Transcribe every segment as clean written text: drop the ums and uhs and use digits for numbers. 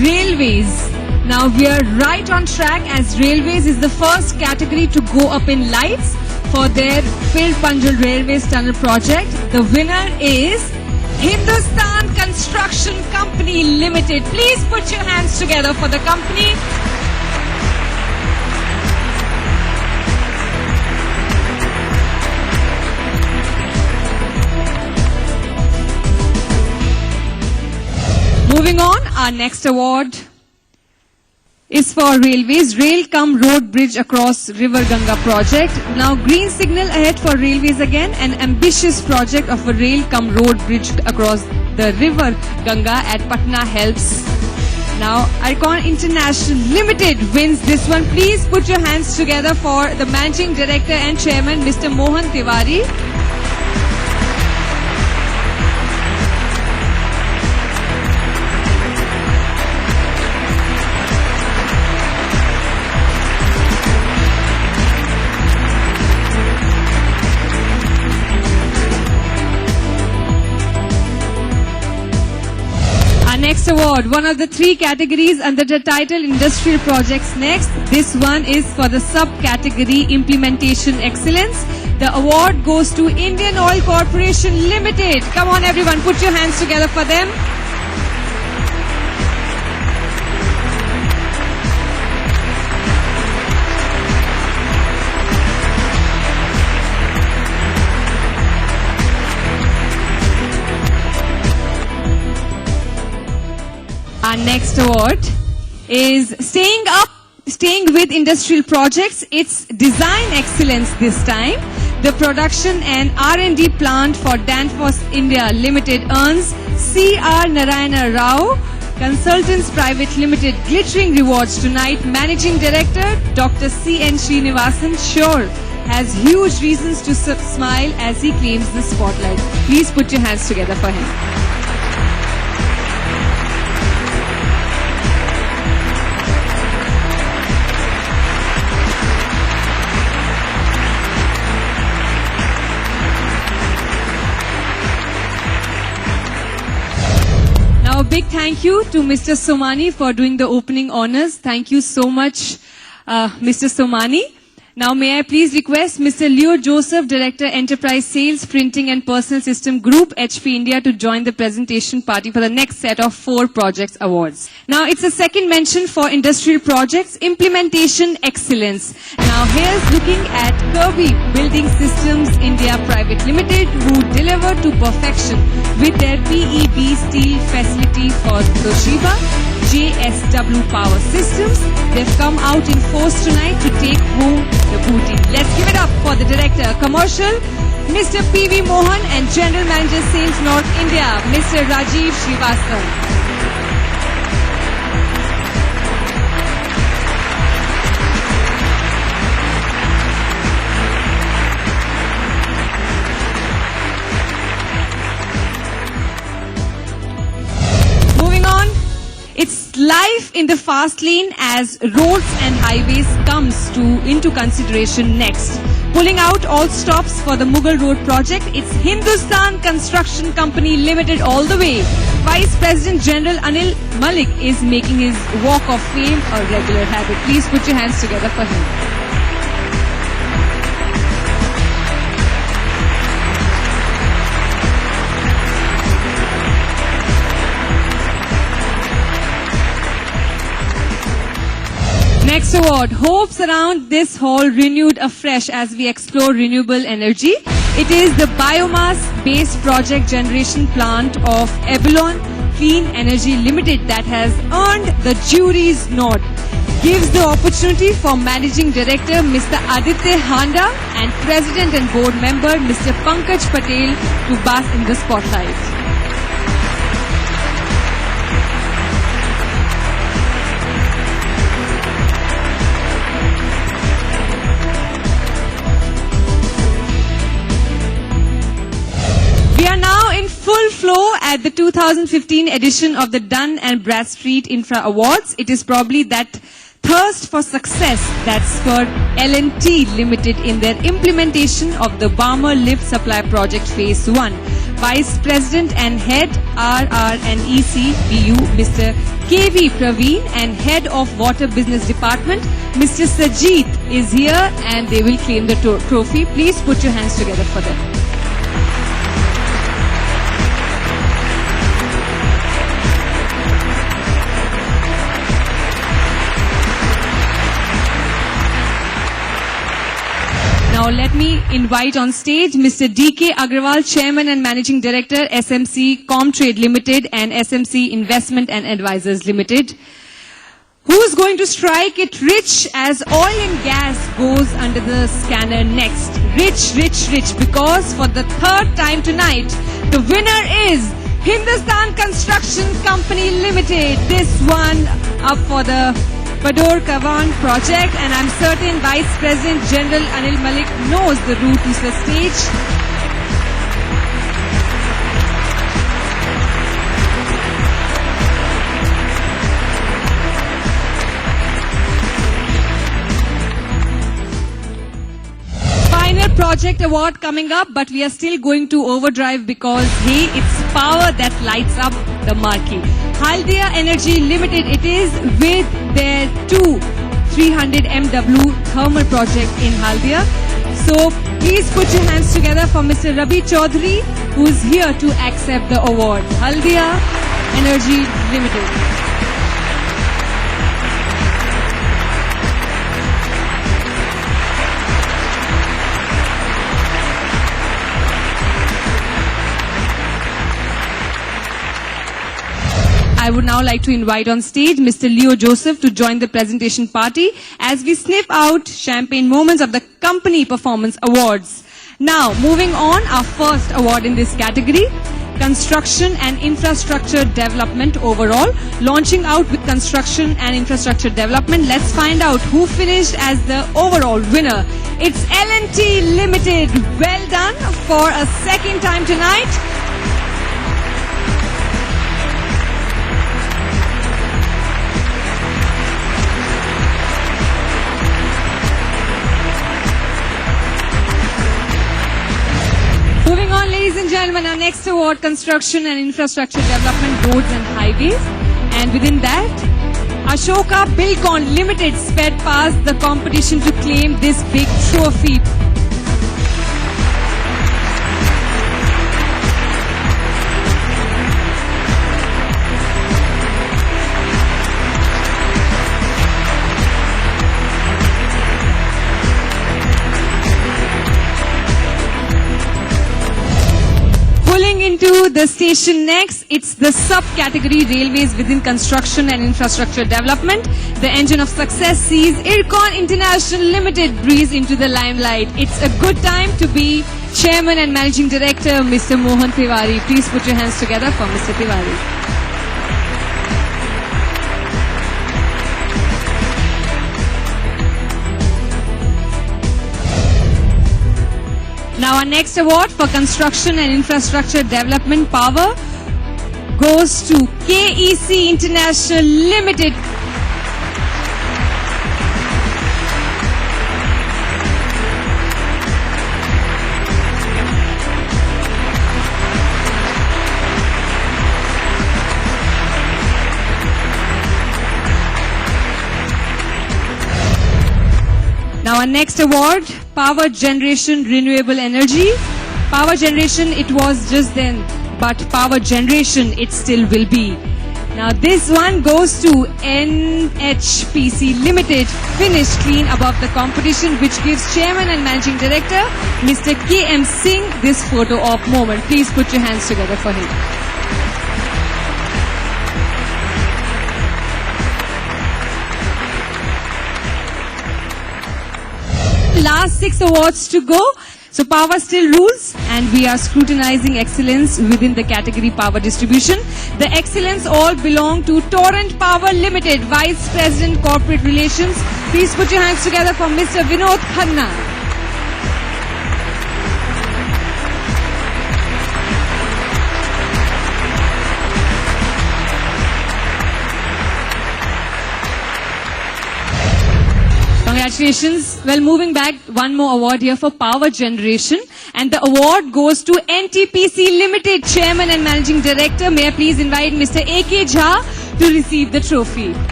Railways. Now we are right on track as Railways is the first category to go up in lights for their Phil Punjal Railways Tunnel project. The winner is Hindustan Construction Company Limited. Please put your hands together for the company. Moving on, our next award is for Railways, Rail Cum Road Bridge Across River Ganga project. Now green signal ahead for Railways again, an ambitious project of a Rail Cum Road Bridge across the River Ganga at Patna helps. Now Icon International Limited wins this one. Please put your hands together for the Managing Director and Chairman, Mr. Mohan Tiwari. Next award, one of the three categories under the title Industrial Projects Next. This one is for the subcategory Implementation Excellence. The award goes to Indian Oil Corporation Limited. Come on everyone, put your hands together for them. Our next award is staying with industrial projects. It's design excellence this time. The production and R&D plant for Danfoss India Limited earns C.R. Narayana Rao Consultants Private Limited glittering rewards tonight. Managing Director Dr. C.N. Srinivasan sure has huge reasons to smile as he claims the spotlight. Please put your hands together for him. A big thank you to Mr. Somani for doing the opening honors. Thank you so much, Mr. Somani. Now may I please request Mr. Leo Joseph, Director Enterprise Sales, Printing and Personal System Group, HP India, to join the presentation party for the next set of 4 projects awards. Now it's a second mention for industrial projects, Implementation Excellence. Now here's looking at Kirby Building Systems India Private Limited, who deliver to perfection with their PEB steel facility for Toshiba, JSW Power Systems. They've come out in force tonight to take home the booty. Let's give it up for the Director Commercial, Mr. P.V. Mohan, and General Manager Sales North India, Mr. Rajiv Srivastava. It's life in the fast lane as roads and highways comes into consideration next. Pulling out all stops for the Mughal Road project, it's Hindustan Construction Company Limited all the way. Vice President General Anil Malik is making his walk of fame a regular habit. Please put your hands together for him. Next award, hopes around this hall renewed afresh as we explore renewable energy. It is the biomass-based project generation plant of Abalone Clean Energy Limited that has earned the jury's nod. Gives the opportunity for Managing Director Mr. Aditya Handa and President and Board Member Mr. Pankaj Patel to bask in the spotlight. Full flow at the 2015 edition of the Dun & Bradstreet Infra Awards. It is probably that Thirst for Success, that's for L&T Limited in their implementation of the Barmer Lift Supply Project Phase 1. Vice President and Head RR&EC BU, Mr. KV Praveen, and Head of Water Business Department, Mr. Sajid is here and they will claim the trophy. Please put your hands together for them. Now let me invite on stage Mr. D.K. Agrawal, Chairman and Managing Director, SMC Comtrade Limited and SMC Investment and Advisors Limited, who's going to strike it rich as oil and gas goes under the scanner next. Rich, rich, rich, because for the third time tonight, the winner is Hindustan Construction Company Limited. This one up for the Bador Kawan project, and I'm certain Vice President General Anil Malik knows the route to the stage. Final project award coming up, but we are still going to overdrive because, hey, it's power that lights up the marquee. Haldia Energy Limited it is, with their 300 MW thermal project in Haldia. So please put your hands together for Mr. Rabi Chaudhary, who is here to accept the award. Haldia Energy Limited. I would now like to invite on stage Mr. Leo Joseph to join the presentation party as we sniff out champagne moments of the Company Performance Awards. Now, moving on, our first award in this category, Construction and Infrastructure Development overall. Launching out with Construction and Infrastructure Development, let's find out who finished as the overall winner. It's L&T Limited. Well done for a second time tonight. Moving on, ladies and gentlemen, our next award, Construction and Infrastructure Development, Roads and Highways. And within that, Ashoka Bilcon Limited sped past the competition to claim this big trophy. Into the station next, it's the subcategory Railways within Construction and Infrastructure Development. The engine of success sees Ircon International Limited breeze into the limelight. It's a good time to be Chairman and Managing Director, Mr. Mohan Tiwari. Please put your hands together for Mr. Tiwari. Now our next award for Construction and Infrastructure Development Power goes to KEC International Limited. Now our next award, Power Generation Renewable Energy. Power generation, it was just then, but power generation, it still will be. Now this one goes to NHPC Limited, finished clean above the competition, which gives Chairman and Managing Director, Mr. KM Singh, this photo op moment. Please put your hands together for him. Last 6 awards to go. So power still rules, and we are scrutinizing excellence within the category power distribution. The excellence all belong to Torrent Power Limited, Vice President Corporate Relations. Please put your hands together for Mr. Vinod Khanna. Congratulations. Well, moving back, one more award here for power generation. And the award goes to NTPC Limited Chairman and Managing Director. May I please invite Mr. A.K. Jha to receive the trophy.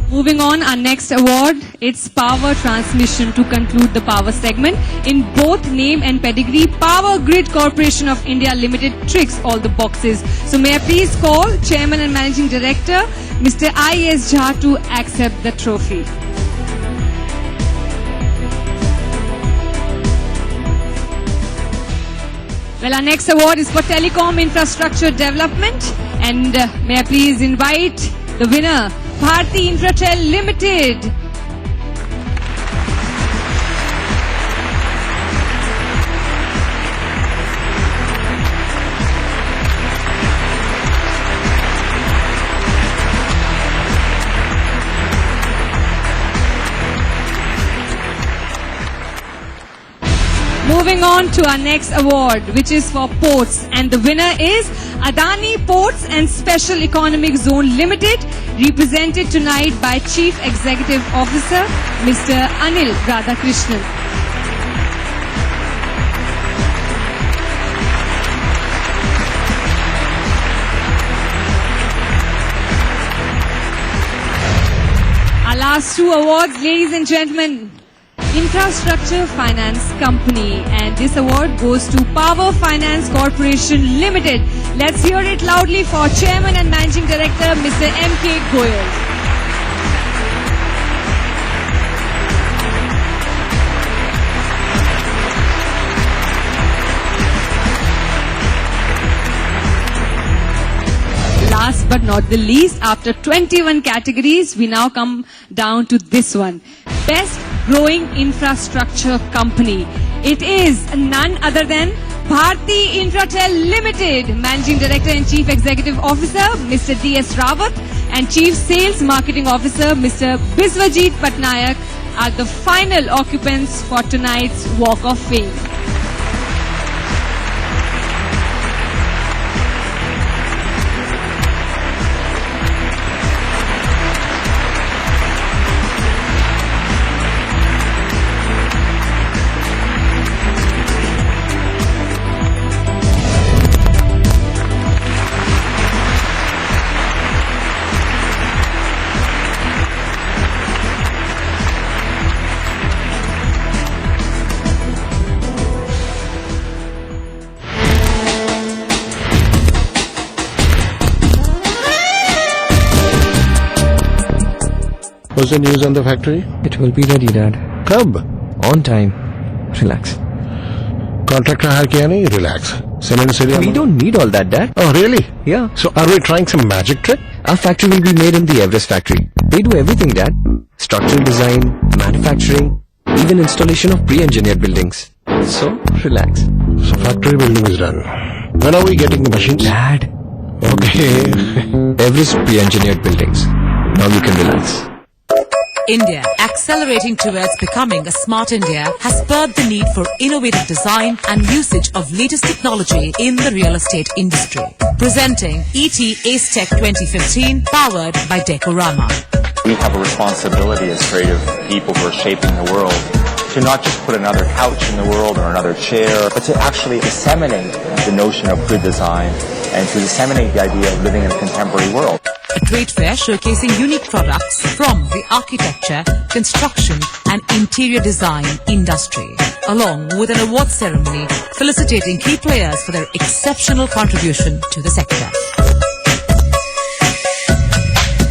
Moving on, our next award, it's Power Transmission to conclude the power segment. In both name and pedigree, Power Grid Corporation of India Limited ticks all the boxes. So may I please call Chairman and Managing Director, Mr. I.S. Jha to accept the trophy. Well, our next award is for Telecom Infrastructure Development. And may I please invite the winner, Bharti Infratel Limited. Moving on to our next award, which is for ports, and the winner is Adani Ports and Special Economic Zone Limited, represented tonight by Chief Executive Officer Mr. Anil Radhakrishnan. Our last two awards, ladies and gentlemen. Infrastructure Finance Company, and this award goes to Power Finance Corporation Limited. Let's hear it loudly for Chairman and Managing Director Mr. M.K. Goyal. Last but not the least, after 21 categories, we now come down to this one. Best Growing Infrastructure Company. It is none other than Bharti Infratel Limited. Managing Director and Chief Executive Officer Mr. D.S. Rawat and Chief Sales Marketing Officer Mr. Biswajit Patnaik are the final occupants for tonight's Walk of Fame. What's the news on the factory? It will be ready, Dad. Kab? On time. Relax. Contractor hire kiya nahi? Relax. Cement City. We don't need all that, Dad. Oh, really? Yeah. So are we trying some magic trick? Our factory will be made in the Everest factory. They do everything, Dad. Structural design, manufacturing, even installation of pre-engineered buildings. So, relax. So factory building is done. When are we getting the machines? Dad. Okay. Everest pre-engineered buildings. Now you can relax. India, accelerating towards becoming a smart India, has spurred the need for innovative design and usage of latest technology in the real estate industry. Presenting ET Ace Tech 2015, powered by Decorama. We have a responsibility as creative people who are shaping the world to not just put another couch in the world or another chair, but to actually disseminate the notion of good design and to disseminate the idea of living in a contemporary world. A trade fair showcasing unique products from the architecture, construction and interior design industry, along with an award ceremony felicitating key players for their exceptional contribution to the sector.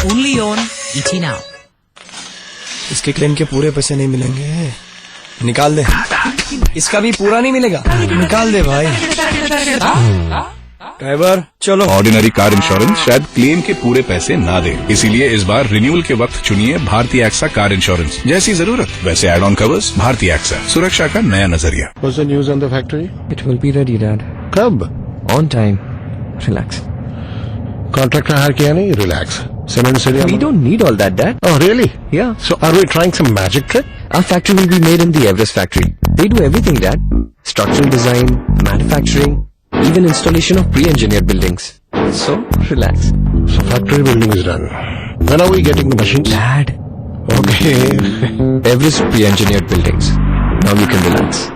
Only on ET Now. इसके claim के पूरे पैसे नहीं मिलेंगे, निकाल दे। इसका भी पूरा नहीं मिलेगा, निकाल दे भाई। ड्राइवर चलो। ऑर्डिनरी कार इंश्योरेंस शायद क्लेम के पूरे पैसे ना दे, इसीलिए इस बार रिन्यूअल के वक्त चुनिए भारतीय एक्सा कार इंश्योरेंस। जैसी जरूरत वैसे एड ऑन कवर्स। भारतीय एक्सा, सुरक्षा का नया नजरिया। What's the news on the factory? It will be ready, Dad. Kab? On time. Relax. Contractor hire kiya nahi? Relax. Cement city. We don't need all that, Dad. Oh, really? Yeah. So are we trying some magic trick? Our factory will be made in the Everest factory. They do everything, Dad. Structural design, manufacturing, even installation of pre-engineered buildings. So, relax. So factory building is done. When are we getting the machines? Dad, Okay. Everest pre-engineered buildings. Now you can relax.